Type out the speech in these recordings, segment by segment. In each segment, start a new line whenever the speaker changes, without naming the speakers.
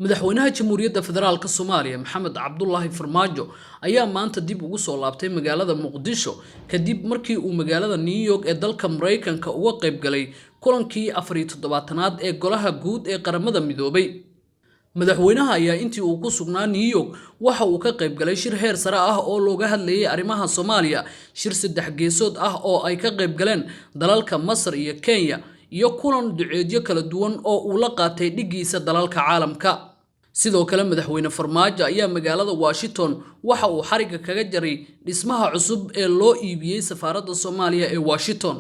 madaxweynaha jamhuuriyadda federaalka Soomaaliya Maxamed Cabdullaahi Farmaajo ayaa maanta dib ugu soo laabtay magaalada Muqdisho kadib markii uu magaalada New York ee dalka Mareykanka uga qayb galay kulankii 47aad ee golaha guud ee qaramada midoobay. madaxweynaha ayaa intii uu ku sugnaa New York waxa uu ka qayb galay shir heer sare ah oo looga hadlayay arrimaha Soomaaliya, shir saddex geesood ah oo ay ka qayb galeen dalalka Masar iyo Kenya iyo kulan duceedyo kala duwan oo uu la qaatay dhigiisa dalalka caalamka. sidoo kale madaxweyne Farmaajo ayaa magaalada Washington waxa uu xariga kaga jaray dhismaha cusub ee loo iibiyay safaaradda Soomaaliya ee Washington.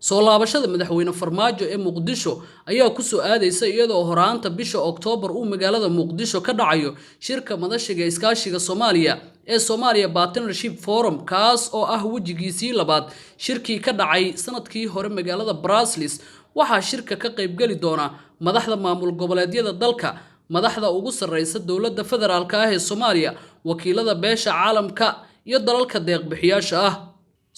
soo laabashada madaxweyne Farmaajo ee Muqdisho ayaa ku soo aadaysa iyadoo horaanta bisha Oktoobar uu magaalada Muqdisho ka dhacayo shirka madashiga iskaashiga Soomaaliya ee Somalia Partnership Forum, kaas oo ah wajigiisii labaad shirkii ka dhacay sanadkii hore magaalada Brussels. waxaa shirka ka qayb gali doona madaxda maamul goboleedyada dalka, madaxda ugu sarreysa dowladda federaalka ah ee Soomaaliya, wakiilada beesha caalamka iyo dalalka deeq bixiyaasha ah.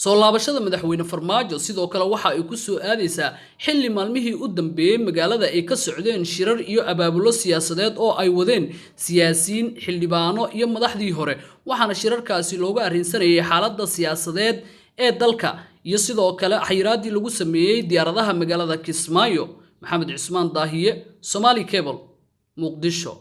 soo laabashada madaxweyne Farmaajo sidoo kale waxa ay ku soo aadaysaa xilli maalmihii u dambeeyay magaalada ay ka socdeen shirar iyo abaabulo siyaasadeed oo ay wadeen siyaasiyiin, xildhibaano iyo madaxdii hore, waxaana shirarkaasi looga arrinsanayay xaaladda siyaasadeed ee dalka iyo sidoo kale xayiraadii lagu sameeyay diyaaradaha magaalada Kismaayo. Maxamed Cismaan Daahiye, Somali Cable, Muqdisho.